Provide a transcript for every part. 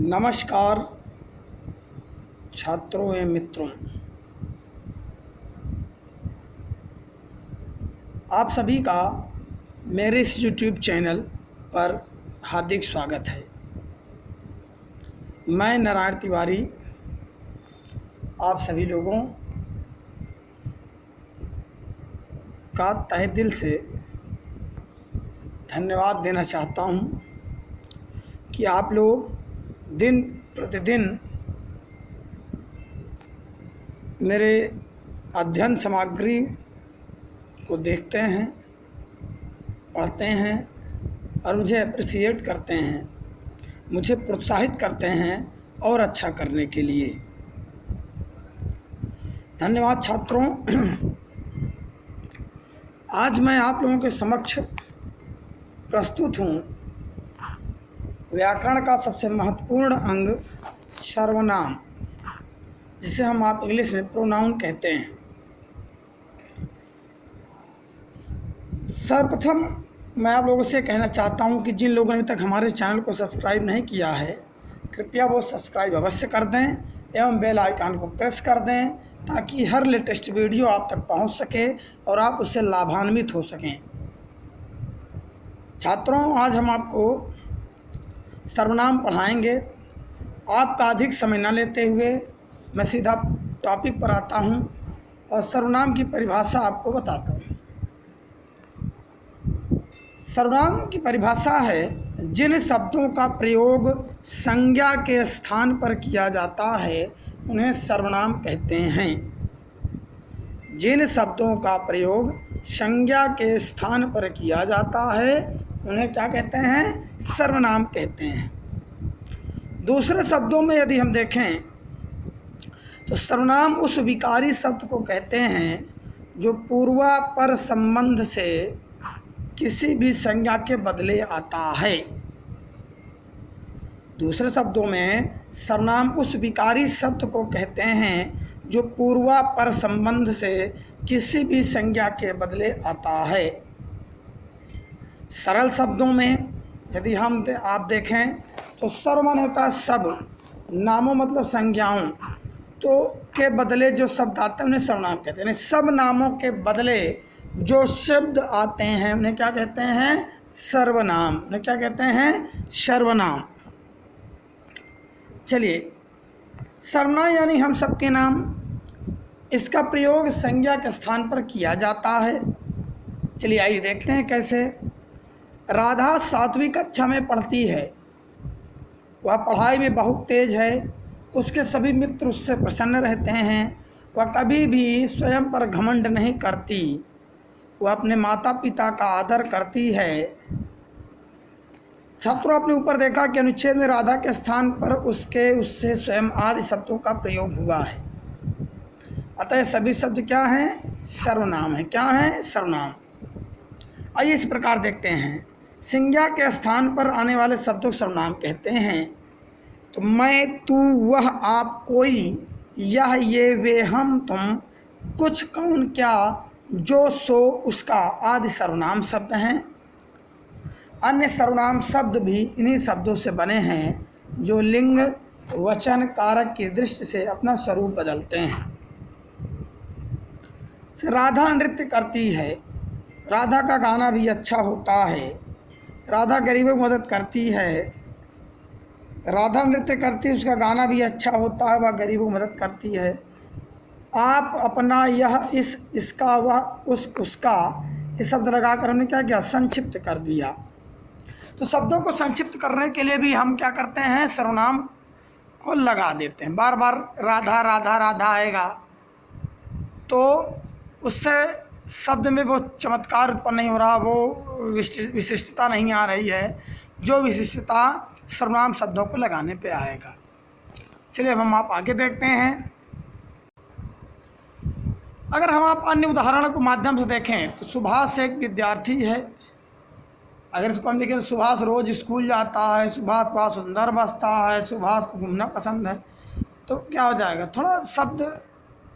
नमस्कार छात्रों एवं मित्रों, आप सभी का मेरे इस YouTube चैनल पर हार्दिक स्वागत है। मैं नारायण तिवारी आप सभी लोगों का तहे दिल से धन्यवाद देना चाहता हूँ कि आप लोग दिन प्रतिदिन मेरे अध्ययन सामग्री को देखते हैं, पढ़ते हैं और मुझे अप्रिशिएट करते हैं, मुझे प्रोत्साहित करते हैं और अच्छा करने के लिए। धन्यवाद छात्रों। आज मैं आप लोगों के समक्ष प्रस्तुत हूँ व्याकरण का सबसे महत्वपूर्ण अंग सर्वनाम, जिसे हम आप इंग्लिश में प्रोनाउन कहते हैं। सर्वप्रथम मैं आप लोगों से कहना चाहता हूं कि जिन लोगों ने अभी तक हमारे चैनल को सब्सक्राइब नहीं किया है, कृपया वो सब्सक्राइब अवश्य कर दें एवं बेल आइकन को प्रेस कर दें ताकि हर लेटेस्ट वीडियो आप तक पहुंच सके और आप उससे लाभान्वित हो सकें। छात्रों, आज हम आपको सर्वनाम पढ़ाएंगे। आपका अधिक समय न लेते हुए मैं सीधा टॉपिक पर आता हूं और सर्वनाम की परिभाषा आपको बताता हूं। सर्वनाम की परिभाषा है जिन शब्दों का प्रयोग संज्ञा के स्थान पर किया जाता है उन्हें सर्वनाम कहते हैं। जिन शब्दों का प्रयोग संज्ञा के स्थान पर किया जाता है उन्हें क्या कहते हैं? सर्वनाम कहते हैं। दूसरे शब्दों में यदि हम देखें तो सर्वनाम उस विकारी शब्द को कहते हैं जो पूर्वापर संबंध से किसी भी संज्ञा के बदले आता है। दूसरे शब्दों में सर्वनाम उस विकारी शब्द को कहते हैं जो पूर्वापर संबंध से किसी भी संज्ञा के बदले आता है। सरल शब्दों में यदि आप देखें तो सर्वनाम होता है सब, नामों मतलब संज्ञाओं तो के बदले जो शब्द आते हैं उन्हें सर्वनाम कहते हैं। सब नामों के बदले जो शब्द आते हैं उन्हें क्या कहते हैं? सर्वनाम। उन्हें क्या कहते हैं? सर्वनाम। चलिए, सर्वनाम यानी हम सबके नाम, इसका प्रयोग संज्ञा के स्थान पर किया जाता है। चलिए आइए देखते हैं कैसे। राधा 7वीं कक्षा में पढ़ती है। वह पढ़ाई में बहुत तेज है। उसके सभी मित्र उससे प्रसन्न रहते हैं। वह कभी भी स्वयं पर घमंड नहीं करती। वह अपने माता पिता का आदर करती है। छात्रों, आपने ऊपर देखा कि अनुच्छेद में राधा के स्थान पर उसके, उससे, स्वयं आदि शब्दों का प्रयोग हुआ है। अतः सभी शब्द क्या हैं? सर्वनाम है। क्या है? सर्वनाम। आइए इस प्रकार देखते हैं। संज्ञा के स्थान पर आने वाले शब्दों को सर्वनाम कहते हैं। तो मैं, तू, वह, आप, कोई, यह, ये, वे, हम, तुम, कुछ, कौन, क्या, जो, सो, उसका आदि सर्वनाम शब्द हैं। अन्य सर्वनाम शब्द भी इन्हीं शब्दों से बने हैं जो लिंग, वचन, कारक की दृष्टि से अपना स्वरूप बदलते हैं। राधा नृत्य करती है। राधा का गाना भी अच्छा होता है। राधा गरीबों की मदद करती है। राधा नृत्य करती है, उसका गाना भी अच्छा होता है, वह गरीबों की मदद करती है। आप, अपना, यह, इस, इसका, वह, उस, उसका, ये शब्द लगाकर हमने क्या किया? संक्षिप्त कर दिया। तो शब्दों को संक्षिप्त करने के लिए भी हम क्या करते हैं? सर्वनाम को लगा देते हैं। बार बार राधा राधा राधा आएगा तो उससे शब्द में वो चमत्कार उत्पन्न नहीं हो रहा, वो विशिष्टता नहीं आ रही है जो विशिष्टता सर्वनाम शब्दों को लगाने पे आएगा। चलिए अब हम आप आगे देखते हैं। अगर हम आप अन्य उदाहरण के माध्यम से देखें तो सुभाष एक विद्यार्थी है। अगर इसको हम देखें, सुभाष रोज स्कूल जाता है, सुभाष बहुत सुंदर बसता है, सुभाष को घूमना पसंद है, तो क्या हो जाएगा? थोड़ा शब्द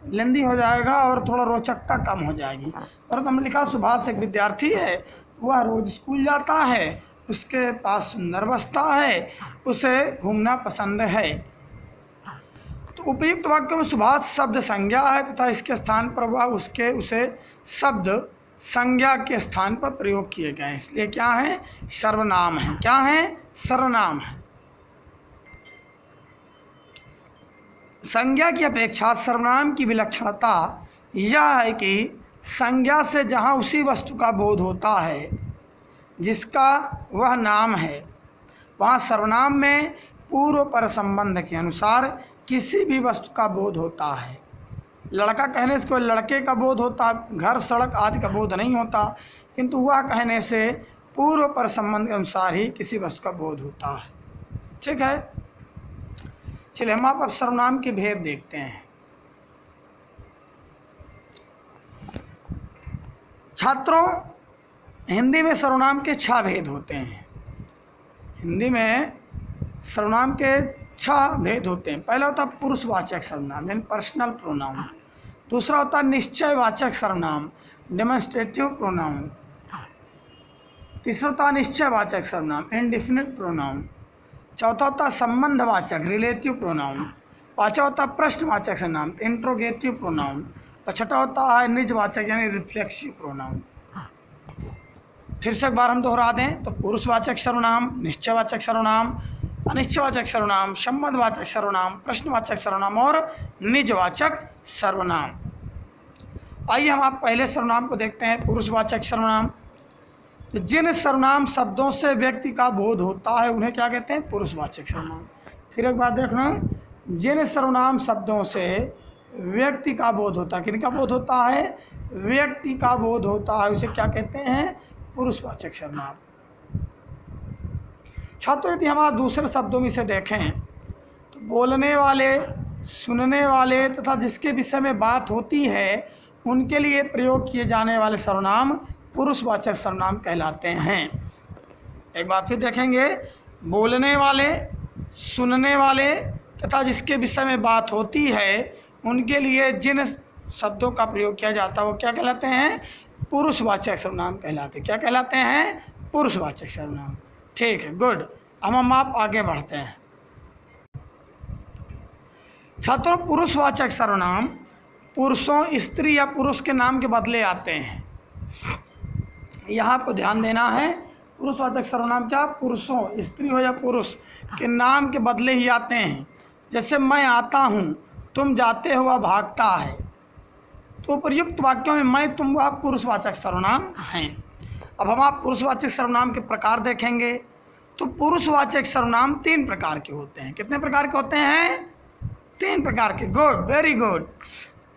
लेंदी हो जाएगा और थोड़ा रोचकता कम हो जाएगी। और हमने लिखा सुभाष एक विद्यार्थी है, वह रोज स्कूल जाता है उसके पास सुंदर वस्ता है, उसे घूमना पसंद है। तो उपयुक्त वाक्यों में सुभाष शब्द संज्ञा है तथा इसके स्थान पर वह उसके उसे शब्द संज्ञा के स्थान पर प्रयोग किए गए हैं, इसलिए क्या है? सर्वनाम है। क्या है? सर्वनाम है। संज्ञा की अपेक्षा सर्वनाम की विलक्षणता यह है कि संज्ञा से जहाँ उसी वस्तु का बोध होता है जिसका वह नाम है, वहाँ सर्वनाम में पूर्व पर संबंध के अनुसार किसी भी वस्तु का बोध होता है। लड़का कहने से कोई लड़के का बोध होता, घर सड़क आदि का बोध नहीं होता, किंतु वह कहने से पूर्व पर संबंध के अनुसार ही किसी वस्तु का बोध होता है। ठीक है, चलिए हम आप अब सर्वनाम के भेद देखते हैं। छात्रों, हिंदी में सर्वनाम के 6 भेद होते हैं। हिंदी में सर्वनाम के 6 भेद होते हैं। पहला होता है पुरुषवाचक सर्वनाम यानी पर्सनल प्रोनाउन। दूसरा होता है निश्चयवाचक सर्वनाम डेमोन्स्ट्रेटिव प्रोनाउन। तीसरा होता है निश्चयवाचक सर्वनाम इंडेफिनिट प्रोनाउन। चौथा होता है संबंधवाचक रिलेटिव प्रोनाउन। पांचवा होता है प्रश्नवाचक सर्वनाम इंट्रोगेटिव प्रोनाउन। और छठा होता है निजवाचक यानी रिफ्लेक्सिव प्रोनाउन। फिर से एक बार हम दोहरा दें तो पुरुषवाचक सर्वनाम, निश्चयवाचक सर्वनाम, अनिश्चयवाचक सर्वनाम, संबंधवाचक सर्वनाम, प्रश्नवाचक सर्वनाम और निजवाचक सर्वनाम। आइए हम आप पहले सर्वनाम को देखते हैं, पुरुषवाचक सर्वनाम। तो जिन सर्वनाम शब्दों से व्यक्ति का बोध होता है उन्हें क्या कहते हैं? पुरुषवाचक सर्वनाम। फिर एक बार देख लें, जिन सर्वनाम शब्दों से व्यक्ति का बोध होता है, किनका बोध होता है? व्यक्ति का बोध होता है, उसे क्या कहते हैं? पुरुषवाचक सर्वनाम। छात्रों, यदि हम आप दूसरे शब्दों में इसे देखें तो बोलने वाले, सुनने वाले तथा जिसके विषय में बात होती है उनके लिए प्रयोग किए जाने वाले सर्वनाम पुरुषवाचक सर्वनाम कहलाते हैं। एक बार फिर देखेंगे, बोलने वाले, सुनने वाले तथा जिसके विषय में बात होती है उनके लिए जिन शब्दों का प्रयोग किया जाता है वो क्या कहलाते हैं? पुरुषवाचक सर्वनाम कहलाते हैं। क्या कहलाते हैं? पुरुषवाचक सर्वनाम। ठीक है, गुड। अब हम आप आगे बढ़ते हैं। छात्रों, पुरुषवाचक सर्वनाम पुरुषों, स्त्री या पुरुष के नाम के बदले आते हैं। यहाँ आपको ध्यान देना है, पुरुषवाचक सर्वनाम क्या? पुरुषों, स्त्री हो या पुरुष के नाम के बदले ही आते हैं। जैसे मैं आता हूँ, तुम जाते हो, वह भागता है। तो प्रयुक्त वाक्यों में मैं, तुम, वह पुरुषवाचक सर्वनाम हैं। अब हम आप पुरुषवाचक सर्वनाम के प्रकार देखेंगे। तो पुरुषवाचक सर्वनाम 3 प्रकार के होते हैं। कितने प्रकार के होते हैं? 3 प्रकार के। Good, very good.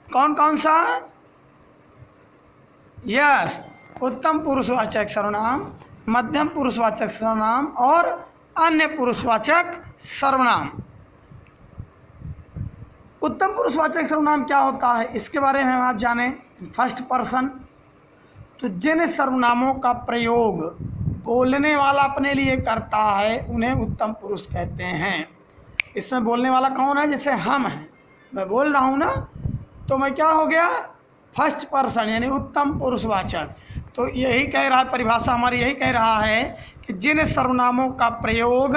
कौन कौन सा? यस, उत्तम पुरुषवाचक सर्वनाम, मध्यम पुरुषवाचक सर्वनाम और अन्य पुरुषवाचक सर्वनाम। उत्तम पुरुषवाचक सर्वनाम क्या होता है, इसके बारे में हम आप जानें। फर्स्ट पर्सन, तो जिन सर्वनामों का प्रयोग बोलने वाला अपने लिए करता है उन्हें उत्तम पुरुष कहते हैं। इसमें बोलने वाला कौन है? जैसे हम हैं, मैं बोल रहा हूँ ना, तो मैं क्या हो गया? फर्स्ट पर्सन यानी उत्तम पुरुषवाचक। तो यही कह रहा है, परिभाषा हमारी यही कह रहा है कि जिन सर्वनामों का प्रयोग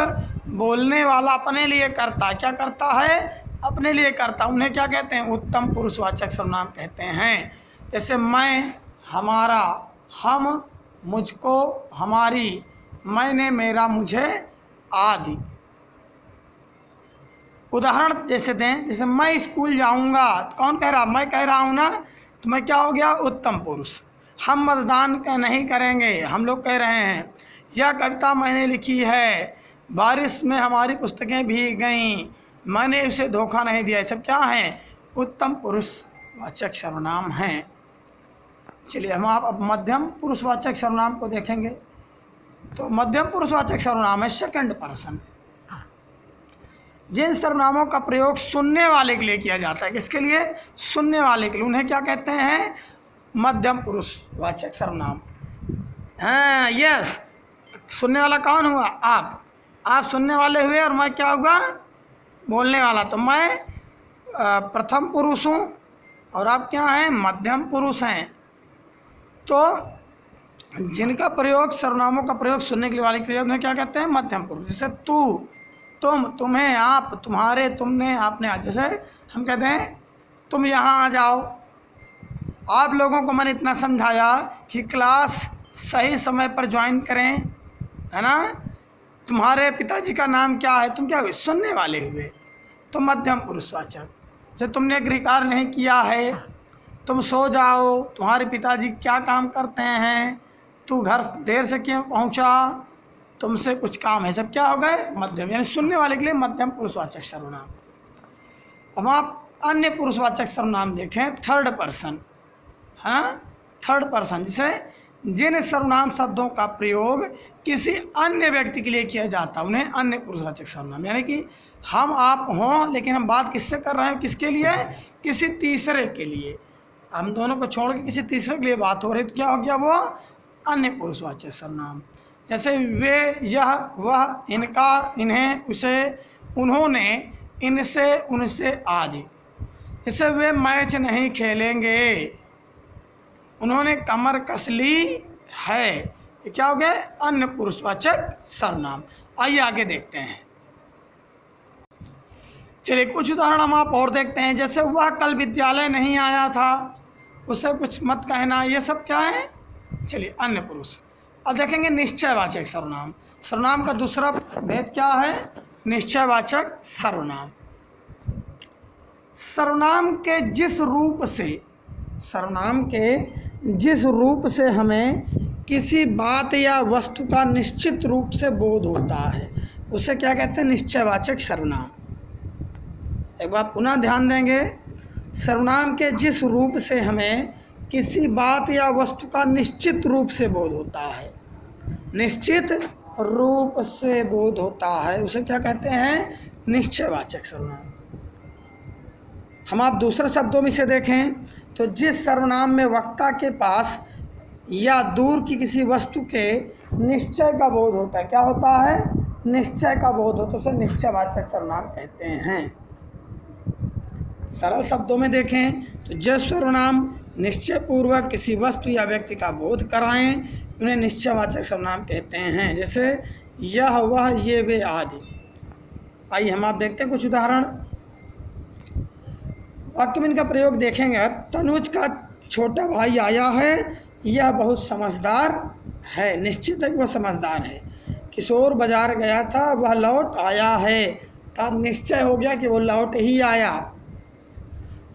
बोलने वाला अपने लिए करता, क्या करता है? अपने लिए करता, उन्हें क्या कहते हैं? उत्तम पुरुषवाचक सर्वनाम कहते हैं। जैसे मैं, हमारा, हम, मुझको, हमारी, मैंने, मेरा, मुझे आदि। उदाहरण जैसे दें, जैसे मैं स्कूल जाऊंगा, तो कौन कह रहा? मैं कह रहा हूँ ना, तो मैं क्या हो गया? उत्तम पुरुष। हम मतदान नहीं करेंगे, हम लोग कह रहे हैं। यह कविता मैंने लिखी है, बारिश में हमारी पुस्तकें भीग गईं, मैंने उसे धोखा नहीं दिया। ये सब क्या हैं? उत्तम पुरुषवाचक सर्वनाम हैं। चलिए हम आप अब मध्यम पुरुषवाचक सर्वनाम को देखेंगे। तो मध्यम पुरुषवाचक सर्वनाम है सेकंड पर्सन। जिन सर्वनामों का प्रयोग सुनने वाले के लिए किया जाता है, किसके लिए? सुनने वाले के लिए, उन्हें क्या कहते हैं? मध्यम पुरुषवाचक सर्वनाम। हाँ, यस, सुनने वाला कौन हुआ? आप सुनने वाले हुए और मैं क्या हुआ? बोलने वाला। तो मैं प्रथम पुरुष हूँ और आप क्या हैं? मध्यम पुरुष हैं। तो जिनका प्रयोग सर्वनामों का प्रयोग सुनने के लिए वाले क्रिया उन्हें क्या कहते हैं? मध्यम पुरुष। जैसे तू, तुम, तुम्हें, आप, तुम्हारे, तुमने, आपने। आज जैसे हम कहते हैं तुम यहाँ आ जाओ। आप लोगों को मैंने इतना समझाया कि क्लास सही समय पर ज्वाइन करें, है ना। तुम्हारे पिताजी का नाम क्या है? तुम क्या हुए? सुनने वाले हुए, तो मध्यम पुरुषवाचक। जैसे तुमने गृह कार्य नहीं किया है, तुम सो जाओ, तुम्हारे पिताजी क्या काम करते हैं, तू घर देर से क्यों पहुंचा, तुमसे कुछ काम है, सब क्या हो गए? मध्यम, यानी सुनने वाले के लिए मध्यम पुरुषवाचक सर्वनाम। अब आप अन्य पुरुषवाचक सर्वनाम देखें, थर्ड पर्सन, है ना, थर्ड पर्सन। जिसे जिन सर्वनाम शब्दों का प्रयोग किसी अन्य व्यक्ति के लिए किया जाता है उन्हें अन्य पुरुषवाचक सर्वनाम। यानी कि हम आप हों, लेकिन हम बात किससे कर रहे हैं? किसके लिए? किसी तीसरे के लिए। हम दोनों को छोड़ के किसी तीसरे के लिए बात हो रही, तो क्या हो गया? वो अन्य पुरुषवाचक सर्वनाम। जैसे वे, यह, वह, इनका, इन्हें, उसे, उन्होंने, इनसे, उनसे आदि। जैसे वे मैच नहीं खेलेंगे, उन्होंने कमर कस ली है, ये क्या हो गया? अन्य पुरुषवाचक सर्वनाम। आइए आगे देखते हैं। चलिए कुछ उदाहरण हम आप और देखते हैं। जैसे वह कल विद्यालय नहीं आया था, उसे कुछ मत कहना, ये सब क्या है? चलिए अन्य पुरुष। अब देखेंगे निश्चयवाचक सर्वनाम। सर्वनाम का दूसरा भेद क्या है? निश्चयवाचक सर्वनाम। सर्वनाम के जिस रूप से, सर्वनाम के जिस रूप से हमें किसी बात या वस्तु का निश्चित रूप से बोध होता है उसे क्या कहते हैं? निश्चयवाचक सर्वनाम। एक बात पुनः ध्यान देंगे, सर्वनाम के जिस रूप से हमें किसी बात या वस्तु का निश्चित रूप से बोध होता है, निश्चित रूप से बोध होता है, उसे क्या कहते हैं? निश्चयवाचक सर्वनाम। हम आप दूसरे शब्दों में से देखें तो जिस सर्वनाम में वक्ता के पास या दूर की किसी वस्तु के निश्चय का बोध होता है, क्या होता है? निश्चय का बोध होता है, उसे निश्चयवाचक सर्वनाम कहते हैं। सरल शब्दों में देखें तो जो सर्वनाम निश्चय पूर्वक किसी वस्तु या व्यक्ति का बोध कराएं उन्हें निश्चयवाचक सर्वनाम कहते हैं। जैसे यह, वह, ये, वे आदि। आइए हम आप देखते हैं कुछ उदाहरण। वाक्य में इनका प्रयोग देखेंगे। तनुज का छोटा भाई आया है, यह बहुत समझदार है, निश्चित है वह समझदार है। किशोर बाजार गया था, वह लौट आया है, का निश्चय हो गया कि वो लौट ही आया।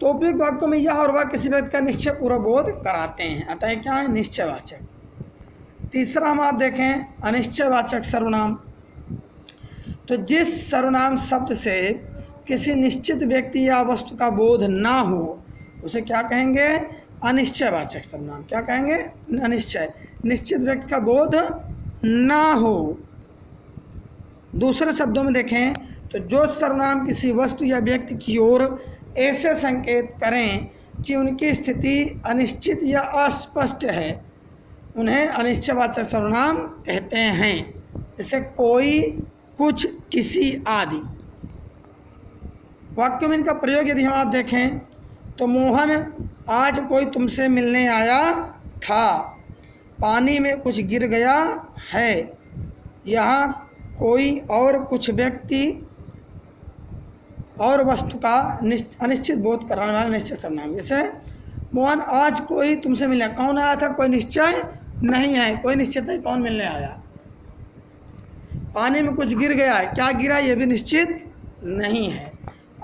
तो उपयुक्त वाक्यों में यह और वह किसी व्यक्ति का निश्चय पूरा बोध कराते हैं, अतः क्या है? निश्चयवाचक। तीसरा हम आप देखें अनिश्चयवाचक सर्वनाम। तो जिस सर्वनाम शब्द से किसी निश्चित व्यक्ति या वस्तु का बोध ना हो उसे क्या कहेंगे? अनिश्चयवाचक सर्वनाम। क्या कहेंगे? अनिश्चय, निश्चित व्यक्ति का बोध ना हो। दूसरे शब्दों में देखें तो जो सर्वनाम किसी वस्तु या व्यक्ति की ओर ऐसे संकेत करें कि उनकी स्थिति अनिश्चित या अस्पष्ट है उन्हें अनिश्चयवाचक सर्वनाम कहते हैं। जैसे कोई, कुछ, किसी आदि। वाक्य में इनका प्रयोग यदि हम आप देखें तो मोहन आज कोई तुमसे मिलने आया था, पानी में कुछ गिर गया है, यहाँ कोई और कुछ व्यक्ति और वस्तु का अनिश्चित बोध कराने वाला निश्चय सर्वनाम। जैसे मोहन आज कोई तुमसे मिलने, कौन आया था? कोई निश्चय नहीं है, कोई निश्चित नहीं कौन मिलने आया। पानी में कुछ गिर गया है, क्या गिरा ये भी निश्चित नहीं है।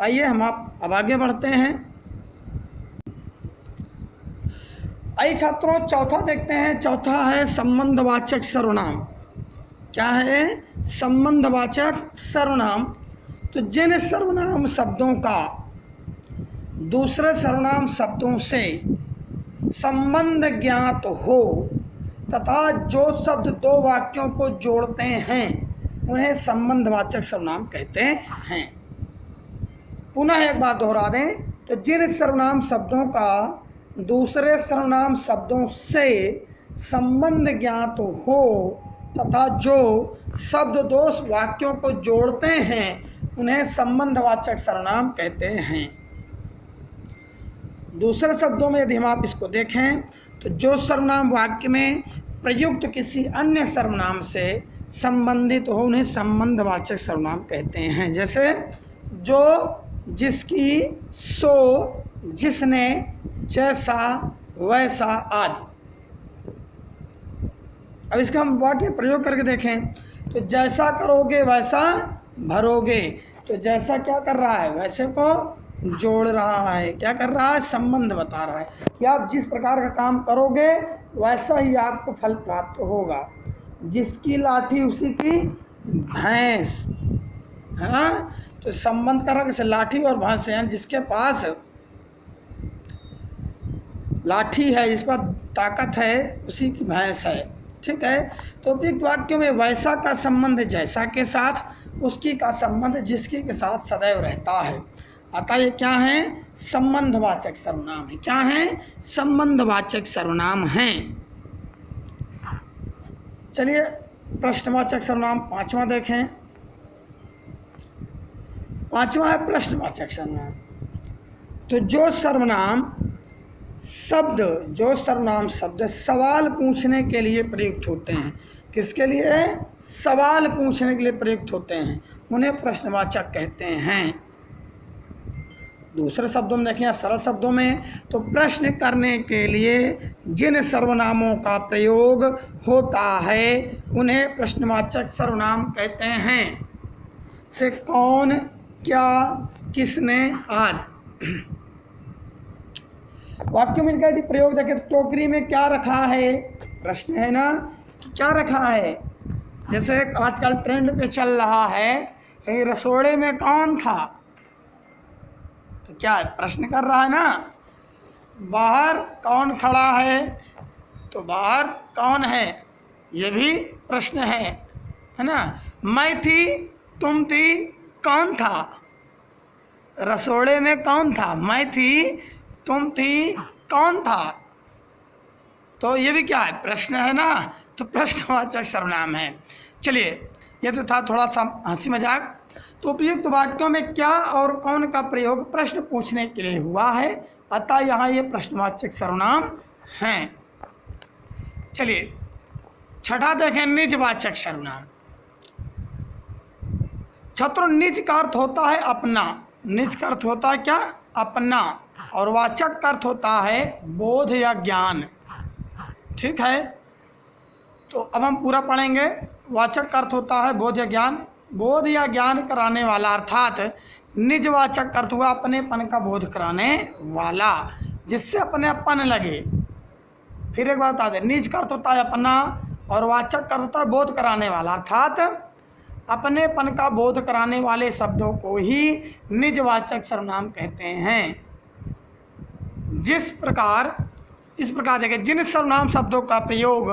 आइए हम आप अब आगे बढ़ते हैं। आइए छात्रों चौथा देखते हैं। चौथा है संबंधवाचक सर्वनाम। क्या है? संबंधवाचक सर्वनाम। तो जिन सर्वनाम शब्दों का दूसरे सर्वनाम शब्दों से संबंध ज्ञात हो तथा जो शब्द दो वाक्यों को जोड़ते हैं उन्हें संबंधवाचक सर्वनाम कहते हैं। पुनः एक बात दोहरा दें तो जिन सर्वनाम शब्दों का दूसरे सर्वनाम शब्दों से संबंध ज्ञात हो तथा जो शब्द दो वाक्यों को जोड़ते हैं उन्हें संबंधवाचक सर्वनाम कहते हैं। दूसरे शब्दों में यदि हम आप इसको देखें तो जो सर्वनाम वाक्य में प्रयुक्त किसी अन्य सर्वनाम से संबंधित हो उन्हें संबंधवाचक सर्वनाम कहते हैं। जैसे जो, जिसकी, सो, जिसने, जैसा, वैसा आदि। अब इसका हम वाक्य में प्रयोग करके देखें तो जैसा करोगे वैसा भरोगे। तो जैसा क्या कर रहा है, वैसे को जोड़ रहा है, क्या कर रहा है, संबंध बता रहा है कि आप जिस प्रकार का काम करोगे वैसा ही आपको फल प्राप्त होगा। जिसकी लाठी उसी की भैंस, है ना। तो संबंध कर रहा है जैसे लाठी और भैंस है, जिसके पास लाठी है, जिस पर ताकत है, उसी की भैंस है। ठीक है। तो उपयुक्त वाक्यों में वैसा का संबंध जैसा के साथ, उसकी का संबंध जिसकी के साथ सदैव रहता है। अतः ये क्या है, संबंधवाचक सर्वनाम है। क्या है, संबंधवाचक सर्वनाम हैं। चलिए प्रश्नवाचक सर्वनाम पांचवा देखें। पांचवा है प्रश्नवाचक सर्वनाम। तो जो सर्वनाम शब्द सवाल पूछने के लिए प्रयुक्त होते हैं, किसके लिए, सवाल पूछने के लिए प्रयुक्त होते हैं, उन्हें प्रश्नवाचक कहते हैं। दूसरे शब्दों में देखें, सरल शब्दों में, तो प्रश्न करने के लिए जिन सर्वनामों का प्रयोग होता है उन्हें प्रश्नवाचक सर्वनाम कहते हैं। से कौन, क्या, किसने आदि। वाक्य में इनका यदि प्रयोग देखें तो टोकरी में क्या रखा है, प्रश्न है ना, क्या रखा है। जैसे आजकल ट्रेंड पे चल रहा है कि रसोड़े में कौन था, तो क्या है, प्रश्न कर रहा है ना। बाहर कौन खड़ा है, तो बाहर कौन है, ये भी प्रश्न है ना। मैं थी, तुम थी, कौन था, रसोड़े में कौन था, मैं थी, तुम थी, कौन था। तो ये भी क्या है, प्रश्न है ना। तो प्रश्नवाचक सर्वनाम है। चलिए ये तो था थोड़ा सा हंसी मजाक। तो उपयुक्त वाक्यों में क्या और कौन का प्रयोग प्रश्न पूछने के लिए हुआ है, अतः यहाँ ये प्रश्नवाचक सर्वनाम हैं। चलिए छठा देखें, निजवाचक सर्वनाम। छात्रों निज का अर्थ होता है अपना। निज का अर्थ होता है क्या, अपना। और वाचक का अर्थ होता है बोध या ज्ञान। ठीक है। तो अब हम पूरा पढ़ेंगे। वाचक का अर्थ होता है बोध या ज्ञान। बोध या ज्ञान कराने वाला, अर्थात निजवाचक अर्थ हुआ अपनेपन का बोध कराने वाला, जिससे अपनेपन लगे। फिर एक बात बता दें, निज का अर्थ होता है अपना और वाचक का अर्थ होता है बोध कराने वाला, अर्थात अपनेपन का बोध कराने वाले शब्दों को ही निजवाचक सर्वनाम कहते हैं। इस प्रकार देखिए, जिन सर्वनाम शब्दों का प्रयोग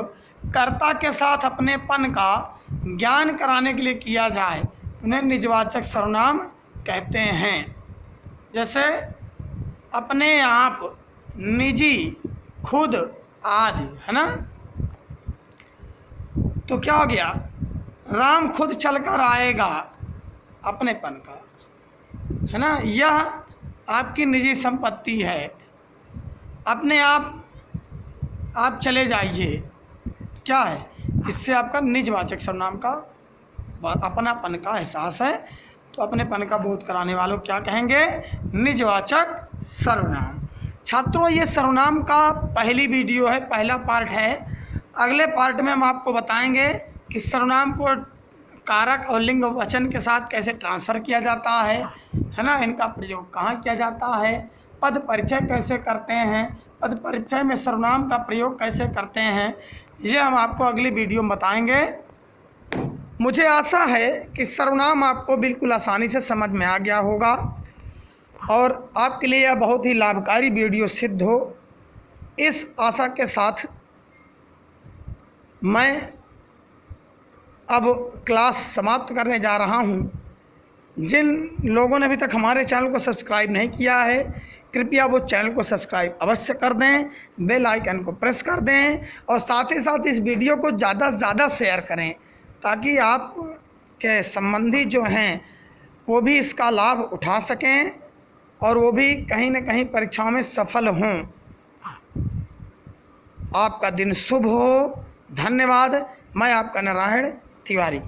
कर्ता के साथ अपनेपन का ज्ञान कराने के लिए किया जाए उन्हें निजवाचक सर्वनाम कहते हैं। जैसे अपने आप, निजी, खुद आदि, है ना। तो क्या हो गया, राम खुद चलकर आएगा, अपनेपन का, है ना। यह आपकी निजी संपत्ति है, अपने आप चले जाइए, क्या है, इससे आपका निजवाचक सर्वनाम का अपनापन का एहसास है। तो अपनेपन का बोध कराने वालों क्या कहेंगे, निजवाचक सर्वनाम। छात्रों ये सर्वनाम का पहली वीडियो है, पहला पार्ट है। अगले पार्ट में हम आपको बताएंगे कि सर्वनाम को कारक और लिंग वचन के साथ कैसे ट्रांसफ़र किया जाता है ना। इनका प्रयोग कहाँ किया जाता है, पद परिचय कैसे करते हैं, पद परिचय में सर्वनाम का प्रयोग कैसे करते हैं, ये हम आपको अगली वीडियो में बताएंगे। मुझे आशा है कि सर्वनाम आपको बिल्कुल आसानी से समझ में आ गया होगा और आपके लिए यह बहुत ही लाभकारी वीडियो सिद्ध हो, इस आशा के साथ मैं अब क्लास समाप्त करने जा रहा हूँ। जिन लोगों ने अभी तक हमारे चैनल को सब्सक्राइब नहीं किया है, कृपया वो चैनल को सब्सक्राइब अवश्य कर दें, बेल आइकन को प्रेस कर दें और साथ ही साथ इस वीडियो को ज़्यादा से ज़्यादा शेयर करें, ताकि आप के संबंधी जो हैं वो भी इसका लाभ उठा सकें और वो भी कहीं न कहीं परीक्षाओं में सफल हों। आपका दिन शुभ हो। धन्यवाद। मैं आपका नारायण तिवारी।